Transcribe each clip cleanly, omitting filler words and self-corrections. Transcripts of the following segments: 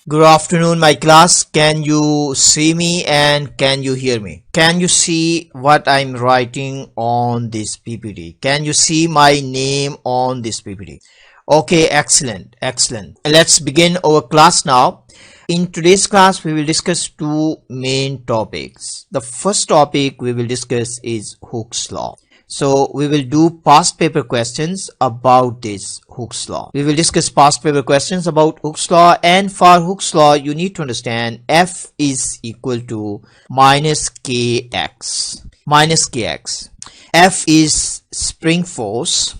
Good afternoon, my class. Can you see me and can you hear me? Can you see what I'm writing on this PPT? Can you see my name on this PPT? Okay, excellent. Let's begin our class now. In today's class, we will discuss two main topics. The first topic we will discuss is Hooke's law. So we will do past paper questions about this Hooke's law. We will discuss past paper questions about Hooke's law, and for Hooke's law you need to understand F is equal to minus kx. F is spring force.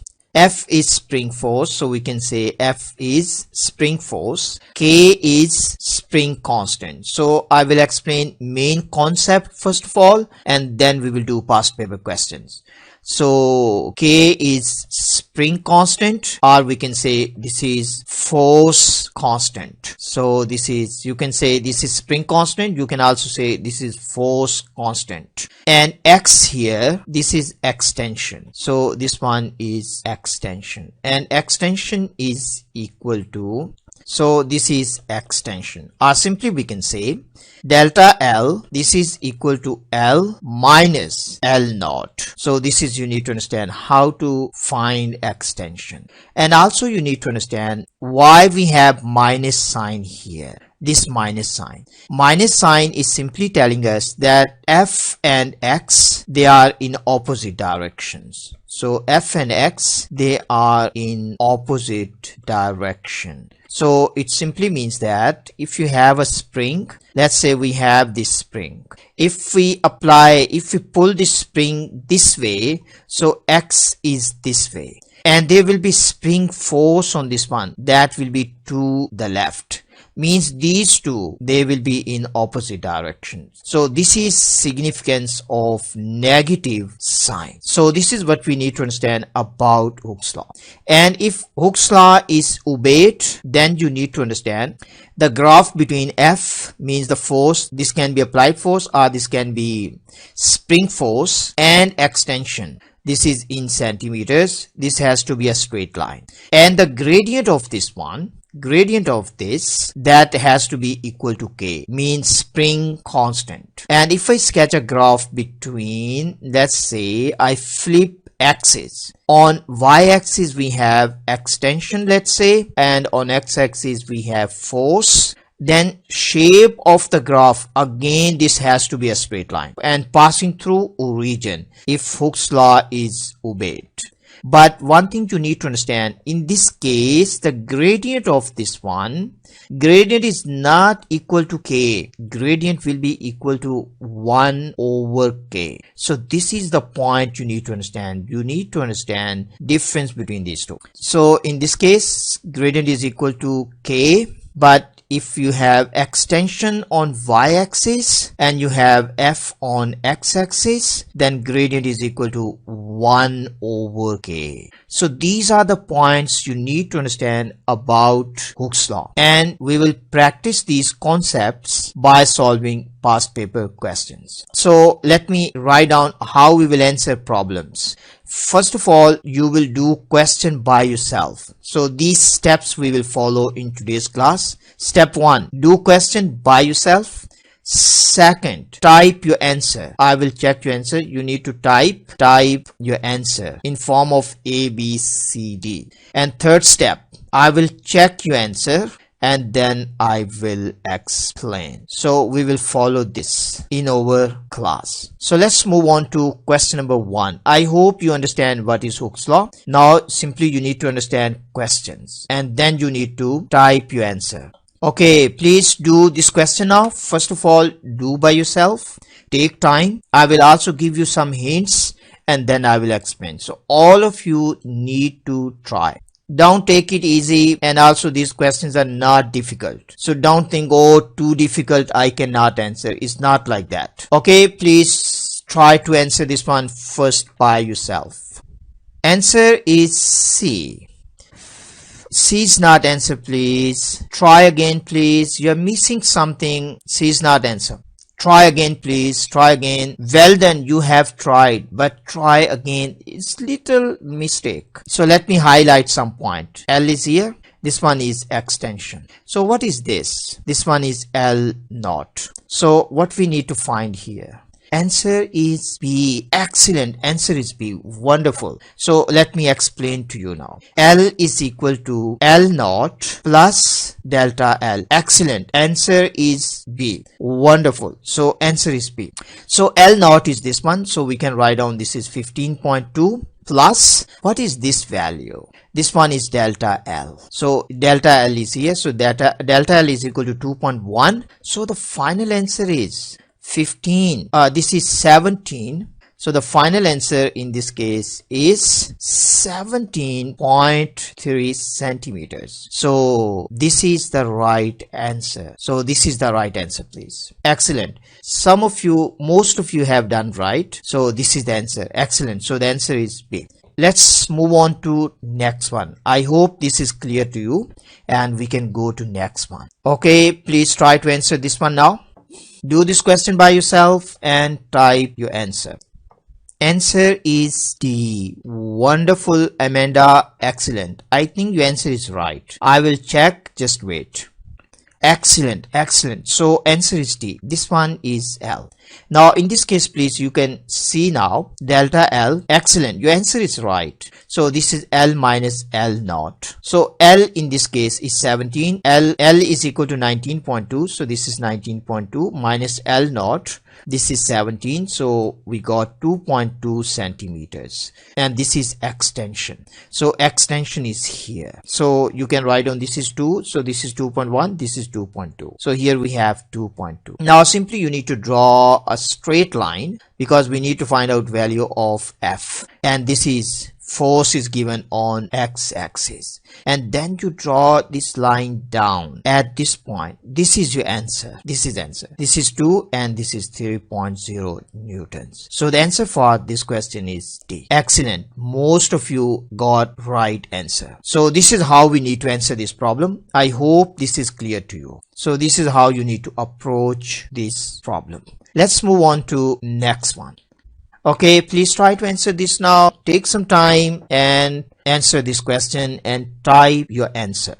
So we can say F is spring force. K is spring constant. So I will explain main concept first of all, and then we will do past paper questions. So K is spring constant, or we can say this is force constant. So this is, you can say this is spring constant, you can also say this is force constant. And X here, this is extension. So this one is extension, and extension is equal to, so this is extension, or simply we can say delta L, this is equal to L minus L naught. So this is, you need to understand how to find extension, and also you need to understand why we have minus sign here. This minus sign is simply telling us that F and X, they are in opposite directions. So F and X, they are in opposite direction. So it simply means that if you have a spring, let's say we have this spring, if we pull this spring this way, so X is this way, and there will be spring force on this one, that will be to the left. Means these two, they will be in opposite directions. So this is significance of negative sign. So this is what we need to understand about Hooke's law. And if Hooke's law is obeyed, then you need to understand the graph between F, means the force, this can be applied force or this can be spring force, and extension, this is in centimeters, this has to be a straight line, and the gradient of this one, that has to be equal to K, means spring constant. And if I sketch a graph between, let's say I flip axis, on y-axis we have extension, let's say, and on x-axis we have force, then shape of the graph, again this has to be a straight line and passing through origin if Hooke's law is obeyed. But one thing you need to understand, in this case the gradient of this one, gradient is not equal to K, gradient will be equal to 1 over K. So this is the point you need to understand. You need to understand difference between these two. So in this case gradient is equal to K, but if you have extension on y-axis and you have F on x-axis, then gradient is equal to 1 over K. So these are the points you need to understand about Hooke's law, and we will practice these concepts by solving past paper questions. So let me write down how we will answer problems. First of all, you will do question by yourself. So these steps we will follow in today's class. Step 1, do question by yourself. Second, type your answer. I will check your answer. You need to type your answer in form of A, B, C, D. And third step, I will check your answer and then I will explain. So we will follow this in our class. So let's move on to question number 1. I hope you understand what is Hooke's law. Now simply you need to understand questions and then you need to type your answer. Okay, please do this question now. First of all, do by yourself. Take time. I will also give you some hints and then I will explain. So all of you need to try. Don't take it easy, and also these questions are not difficult. So don't think, oh, too difficult, I cannot answer. It's not like that. Okay, please try to answer this one first by yourself. Answer is C. C is not answer, please. Try again, please. You're missing something. C is not answer. Try again, please. Try again. Well done, you have tried, but try again. It's little mistake. So let me highlight some point. L is here This one is extension. So what is this? This one is L naught. So what we need to find here? Answer is B. Excellent. Answer is B. Wonderful. So let me explain to you now. L is equal to L naught plus delta L. Excellent. Answer is B. Wonderful. So answer is B. So L naught is this one. So we can write down this is 15.2 plus what is this value? This one is delta L. So delta L is here. So delta L is equal to 2.1. So the final answer is 15. This is 17. So the final answer in this case is 17.3 centimeters. So this is the right answer. So this is the right answer, please. Excellent. Some of you, most of you have done right. So this is the answer. Excellent. So the answer is B. Let's move on to next one. I hope this is clear to you and we can go to next one. Okay, please try to answer this one now. Do this question by yourself and type your answer. Answer is D. Wonderful, Amanda. Excellent. I think your answer is right. I will check. Just wait. Excellent. Excellent. So answer is D. This one is L. Now in this case, please, you can see now delta L. Excellent. Your answer is right. So this is L minus L naught. So L in this case is 17. L is equal to 19.2. So this is 19.2 minus L naught. This is 17. So we got 2.2 centimeters. And this is extension. So extension is here. So you can write on this is 2. So this is 2.1. This is 2.2. So here we have 2.2. Now simply you need to draw a straight line because we need to find out value of F. And this is force is given on x-axis, and then you draw this line down at this point. This is your answer. This is answer. This is 2 and this is 3.0 newtons. So the answer for this question is D. Excellent. Most of you got right answer. So this is how we need to answer this problem. I hope this is clear to you. So this is how you need to approach this problem. Let's move on to next one. Okay, please try to answer this now. Take some time and answer this question and type your answer.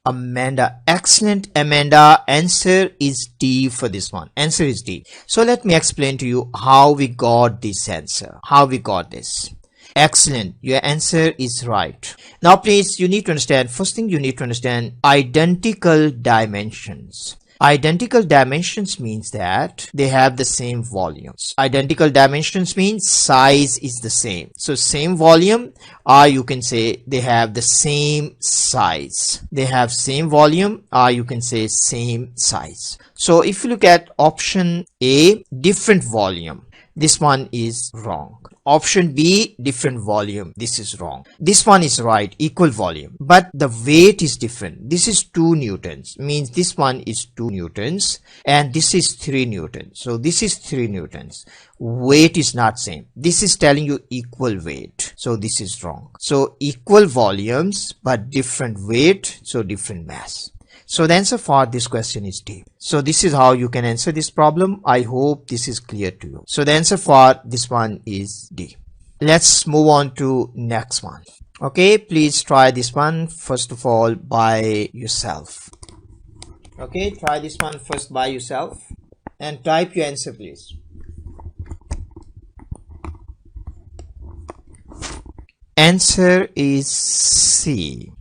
Amanda. Excellent, Amanda. Answer is D for this one. Answer is D. So let me explain to you how we got this answer. How we got this. Excellent. Your answer is right. Now please, you need to understand, first thing you need to understand identical dimensions. Identical dimensions means that they have the same volumes. Identical dimensions means size is the same. So same volume, or you can say they have the same size. They have same volume, or you can say same size. So if you look at option A, different volume, this one is wrong. Option B, different volume. This is wrong. This one is right, equal volume. But the weight is different. This is 2 newtons. Means this one is 2 newtons. And this is 3 newtons. So this is 3 newtons. Weight is not same. This is telling you equal weight. So this is wrong. So equal volumes, but different weight. So different mass. So the answer for this question is D. So this is how you can answer this problem. I hope this is clear to you. So the answer for this one is D. Let's move on to next one. Okay, please try this one first of all by yourself. Okay, try this one first by yourself and type your answer, please. Answer is C.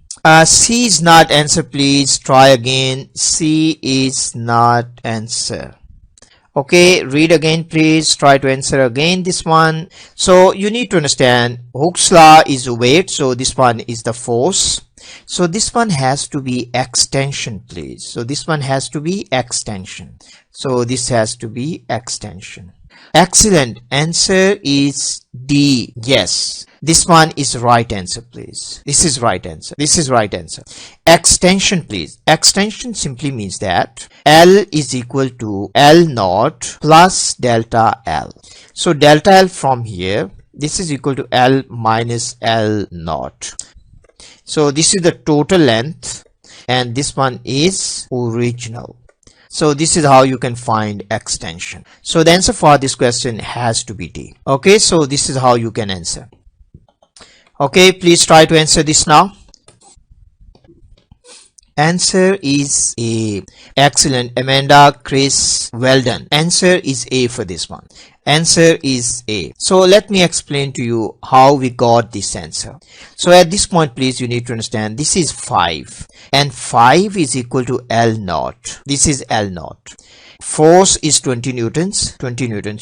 C is not answer, please try again. C is not answer. Okay, read again, please try to answer again this one. So you need to understand Hooke's law is weight, so this one is the force. So this one has to be extension, please. So this one has to be extension. So this has to be extension. Excellent. Answer is D. Yes. This one is right answer, please. This is right answer. This is right answer. Extension, please. Extension simply means that L is equal to L naught plus delta L. So delta L from here, this is equal to L minus L naught. So this is the total length and this one is original. So this is how you can find extension. So the answer for this question has to be D. Okay, so this is how you can answer. Okay, please try to answer this now. Answer is A. Excellent, Amanda, Chris, well done. Answer is A for this one. Answer is A. So let me explain to you how we got this answer. So at this point, please, you need to understand this is 5 and 5 is equal to L naught. This is L naught. Force is 20 newtons.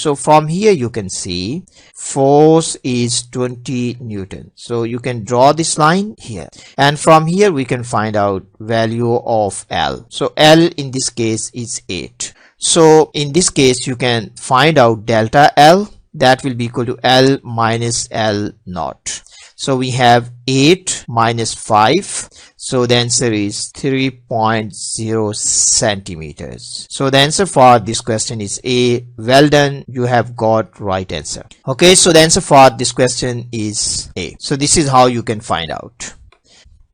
So from here you can see force is 20 newtons. So you can draw this line here, and from here we can find out value of L. So L in this case is 8. So in this case you can find out delta L, that will be equal to L minus L naught. So we have 8 minus 5. So the answer is 3.0 centimeters. So the answer for this question is A. Well done, you have got right answer. Okay, so the answer for this question is A. So this is how you can find out.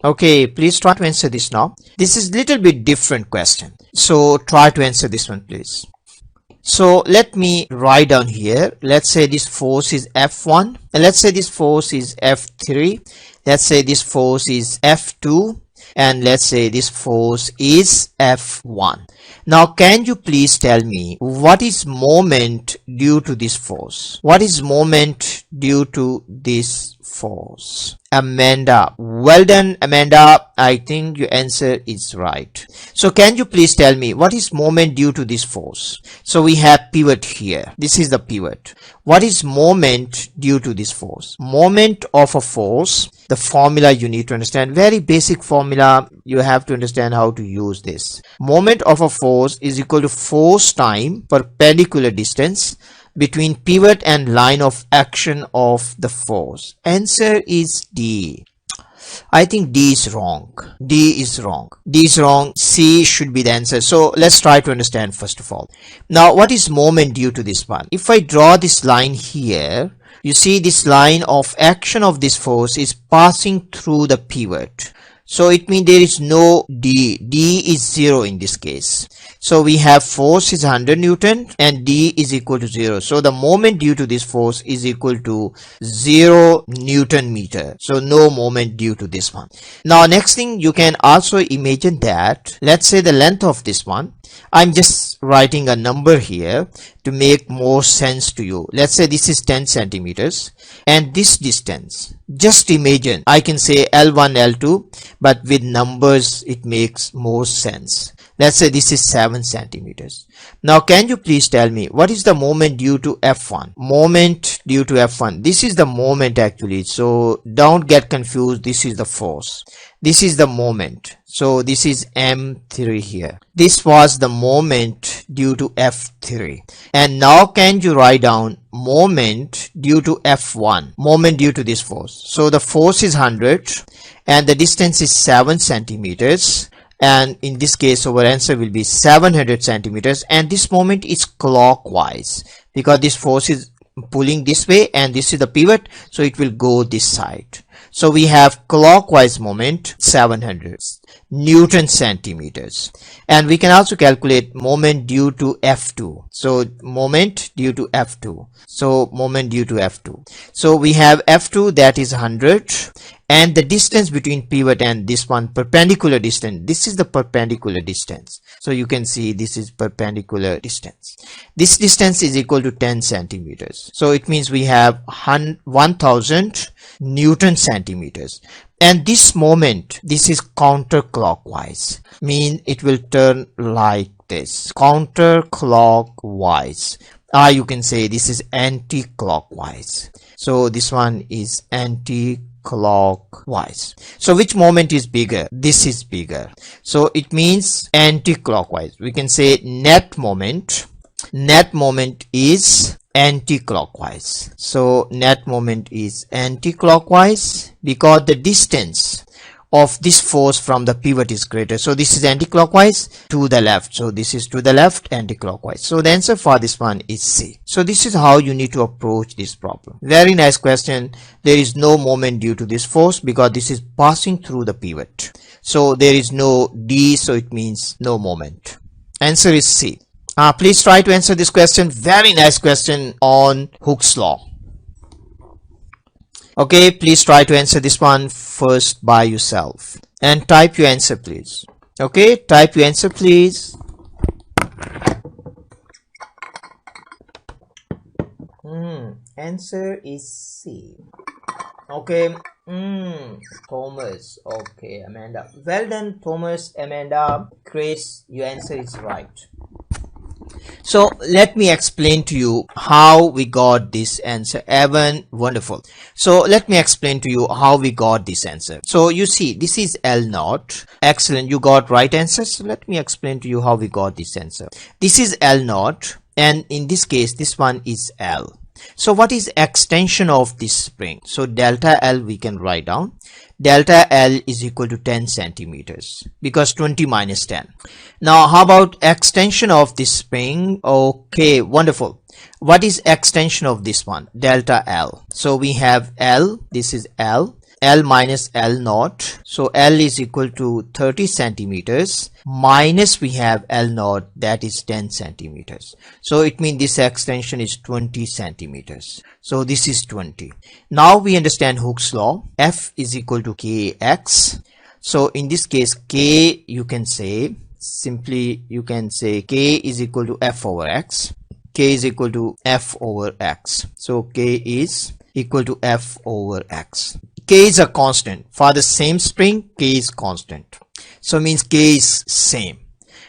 Okay, please try to answer this now. This is little bit different question. So try to answer this one, please. So let me write down here. Let's say this force is F1, and let's say this force is F3. Let's say this force is F2, and let's say this force is F1. Now can you please tell me what is moment due to this force? What is moment due to this force? Amanda, well done Amanda, I think your answer is right. So can you please tell me what is moment due to this force? So we have pivot here. This is the pivot. What is moment due to this force? Moment of a force, the formula you need to understand, very basic formula, you have to understand how to use this. Moment of a force is equal to force time perpendicular distance between pivot and line of action of the force. Answer is D. I think D is wrong. D is wrong. D is wrong. C should be the answer. So let's try to understand first of all. Now what is moment due to this one? If I draw this line here, you see this line of action of this force is passing through the pivot. So it means there is no D. D is 0 in this case. So we have force is 100 Newton and D is equal to 0. So the moment due to this force is equal to 0 Newton meter. So no moment due to this one. Now next thing, you can also imagine that, let's say the length of this one, I'm just writing a number here to make more sense to you. Let's say this is 10 centimeters and this distance, just imagine, I can say L1, L2, but with numbers it makes more sense. Let's say this is 7 centimeters. Now can you please tell me what is the moment due to F1? Moment due to F1. This is the moment actually. So don't get confused. This is the force. This is the moment. So this is M3 here. This was the moment due to F3. And now can you write down moment due to F1? Moment due to this force. So the force is 100 and the distance is 7 centimeters. And in this case our answer will be 700 centimeters, and this moment is clockwise because this force is pulling this way and this is the pivot, so it will go this side. So we have clockwise moment 700 Newton centimeters, and we can also calculate moment due to F2. So moment due to F2. So moment due to F2. So we have F2, that is 100, and the distance between pivot and this one, perpendicular distance, this is the perpendicular distance. So you can see this is perpendicular distance. This distance is equal to 10 centimeters. So it means we have 1000 Newton centimeters. And this moment, this is counterclockwise, mean it will turn like this, counterclockwise. You can say this is anti-clockwise. So this one is anti-clockwise. So which moment is bigger? This is bigger. So it means anti-clockwise. We can say net moment is anti-clockwise. So net moment is anti-clockwise because the distance of this force from the pivot is greater. So this is anti-clockwise to the left. So this is to the left, anti-clockwise. So the answer for this one is C. So this is how you need to approach this problem. Very nice question. There is no moment due to this force because this is passing through the pivot. So there is no D, so it means no moment. Answer is C. Please try to answer this question. Very nice question on Hooke's law. Okay, please try to answer this one first by yourself and type your answer please. Okay, type your answer please. Answer is C. Okay. Thomas. Okay, Amanda. Well done, Thomas, Amanda, Chris. Your answer is right. So let me explain to you how we got this answer. Evan, wonderful. So let me explain to you how we got this answer. So you see, this is L naught. Excellent, you got right answer. So let me explain to you how we got this answer. This is L naught, and in this case, this one is L. So what is extension of this spring? So delta L we can write down. Delta L is equal to 10 centimeters because 20 minus 10. Now how about extension of this spring? Okay, wonderful. What is extension of this one? Delta L. So we have L, this is L minus L naught. So L is equal to 30 centimeters minus we have L naught, that is 10 centimeters. So it means this extension is 20 centimeters. So this is 20. Now we understand Hooke's law. F is equal to Kx. So in this case, K, you can say simply, you can say K is equal to F over X. K is equal to F over X. So K is equal to F over X. K is a constant. For the same spring, K is constant. So means K is same.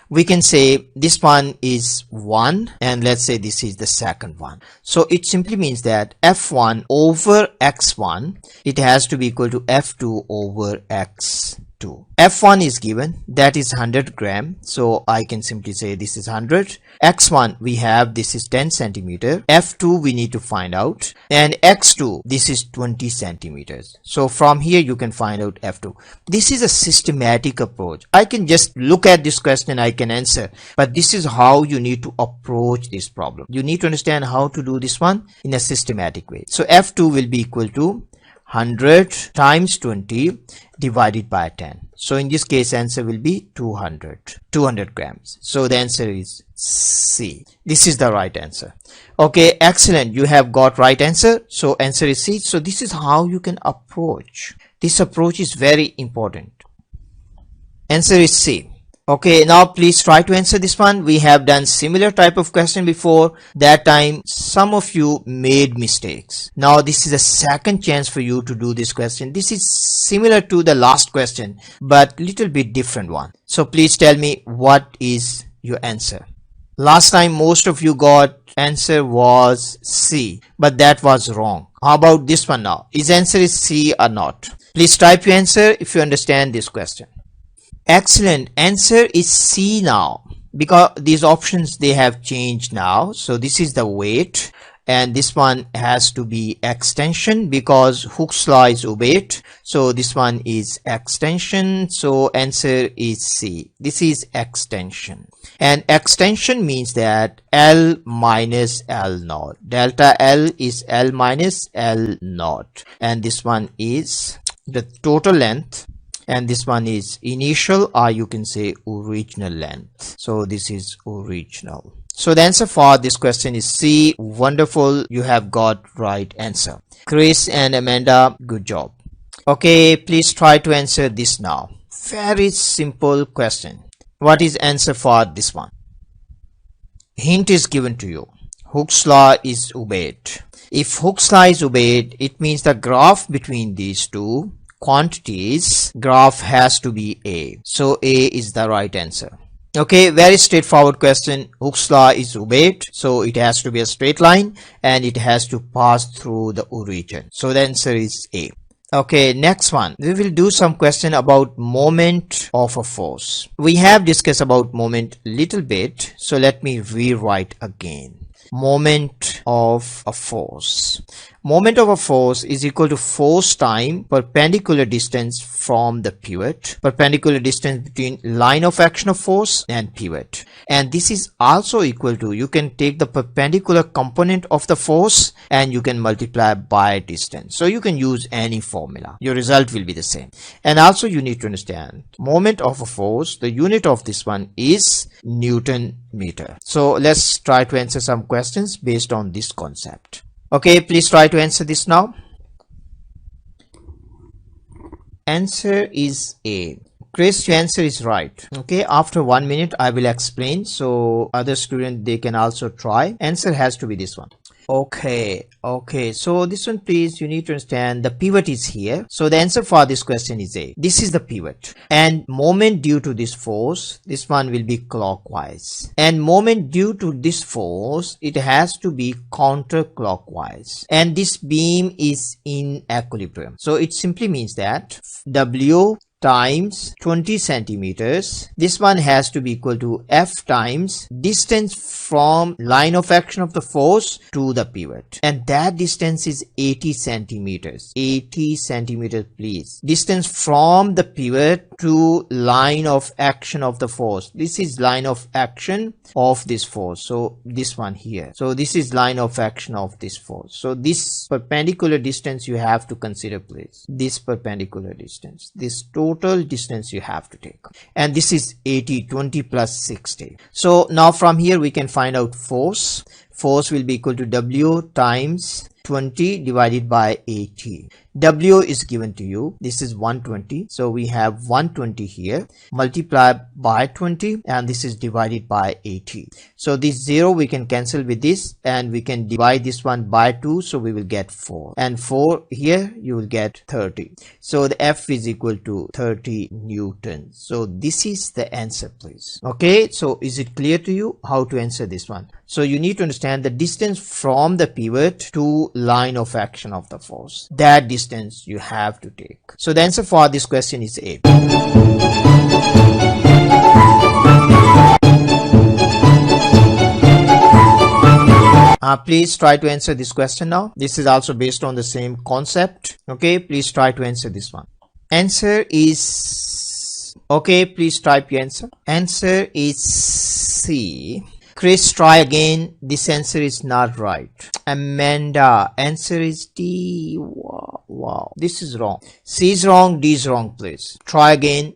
We can say this one is 1 and let's say this is the second one. So it simply means that F1 over X1, it has to be equal to F2 over X2. F1 is given, that is 100 gram. So I can simply say this is 100. X1 we have, this is 10 centimeter. F2 we need to find out, and X2 this is 20 centimeters. So from here you can find out F2. This is a systematic approach. I can just look at this question, I can answer, but this is how you need to approach this problem. You need to understand how to do this one in a systematic way. So F2 will be equal to 100 times 20 divided by 10. So in this case answer will be 200 grams. So the answer is C. This is the right answer. Okay, excellent, you have got right answer. So answer is C. So this is how you can approach. This approach is very important. Answer is C. Okay, now please try to answer this one. We have done similar type of question before. That time some of you made mistakes. Now this is a second chance for you to do this question. This is similar to the last question but little bit different one. So please tell me what is your answer. Last time most of you got answer was C, but that was wrong. How about this one now? Is answer is C or not? Please type your answer if you understand this question. Excellent, answer is C now, because these options they have changed now. So this is the weight and this one has to be extension because Hooke's law is obeyed. So this one is extension. So answer is C. This is extension, and extension means that L minus L naught. Delta L is L minus L naught, and this one is the total length, and this one is initial, or you can say original length. So this is original. So the answer for this question is C. Wonderful, you have got right answer. Chris and Amanda, good job. Okay, please try to answer this now. Very simple question. What is answer for this one? Hint is given to you. Hooke's law is obeyed. If Hooke's law is obeyed, it means the graph between these two quantities, graph has to be A. So A is the right answer. Okay, very straightforward question. Hooke's law is obeyed, so it has to be a straight line and it has to pass through the origin. So the answer is A. Okay, next one. We will do some question about moment of a force. We have discussed about moment little bit, so let me rewrite again. Moment of a force. Moment of a force is equal to force time perpendicular distance from the pivot, perpendicular distance between line of action of force and pivot. And this is also equal to, you can take the perpendicular component of the force and you can multiply by distance. So you can use any formula. Your result will be the same. And also you need to understand moment of a force, the unit of this one is Newton meter. So let's try to answer some questions based on this concept. Okay, please try to answer this now. Answer is A. Chris, your answer is right. Okay, after 1 minute I will explain, so other students they can also try. Answer has to be this one. Okay, so this one, please, you need to understand the pivot is here. So the answer for this question is A. This is the pivot, and moment due to this force, this one will be clockwise, and moment due to this force, it has to be counterclockwise, and this beam is in equilibrium. So it simply means that W times 20 centimeters, this one has to be equal to F times distance from line of action of the force to the pivot, and that distance is 80 centimeters. 80 centimeters, please. Distance from the pivot to line of action of the force. This is line of action of this force, so this one here. So this is line of action of this force. So this perpendicular distance you have to consider, please. This perpendicular distance, this total distance you have to take, and this is 80. 20 plus 60. So now from here we can find out force. Force will be equal to W times 20 divided by 80. W is given to you. This is 120. So we have 120 here. Multiply by 20, and this is divided by 80. So this 0 we can cancel with this, and we can divide this one by 2. So we will get 4. And 4 here you will get 30. So the F is equal to 30 newtons. So this is the answer, please. Okay, so is it clear to you how to answer this one? So you need to understand the distance from the pivot to line of action of the force. That distance you have to take. So the answer for this question is A. Please try to answer this question now. This is also based on the same concept. Okay, please try to answer this one. Answer is... Okay, please type your answer. Answer is C. Chris, try again. This answer is not right. Amanda, answer is D. Wow, this is wrong. C is wrong, D is wrong, please. Try again.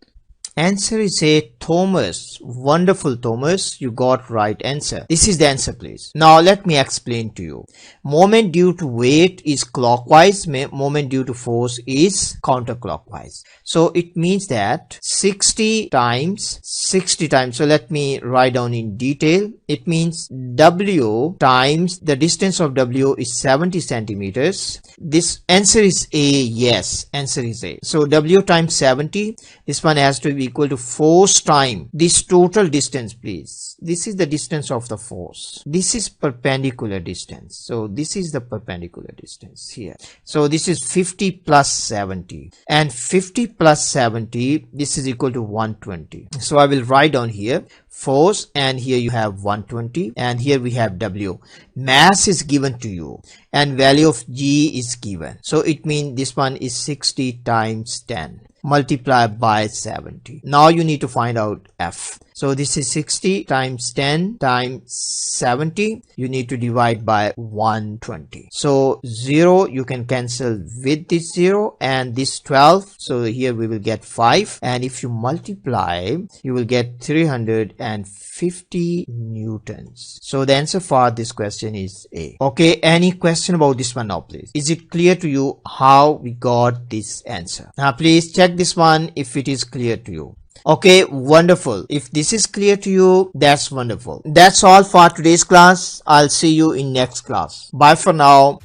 Answer is A. Thomas. Wonderful, Thomas. You got right answer. This is the answer, please. Now let me explain to you. Moment due to weight is clockwise. Moment due to force is counterclockwise. So it means that 60 times. So let me write down in detail. It means W times the distance of W is 70 centimeters. This answer is A. Yes, answer is A. So W times 70. This one has to be equal to force time this total distance, please. This is the distance of the force. This is perpendicular distance. So this is the perpendicular distance here. So this is 50 plus 70, and 50 plus 70, this is equal to 120. So I will write down here force, and here you have 120, and here we have W. Mass is given to you, and value of G is given. So it means this one is 60 times 10 multiplied by 70. Now you need to find out F. So this is 60 times 10 times 70. You need to divide by 120. So 0 you can cancel with this 0, and this 12. So here we will get 5. And if you multiply, you will get 350 newtons. So the answer for this question is A. Okay, any question about this one now, please? Is it clear to you how we got this answer? Now please check this one if it is clear to you. Okay, wonderful. If this is clear to you, that's wonderful. That's all for today's class. I'll see you in next class. Bye for now.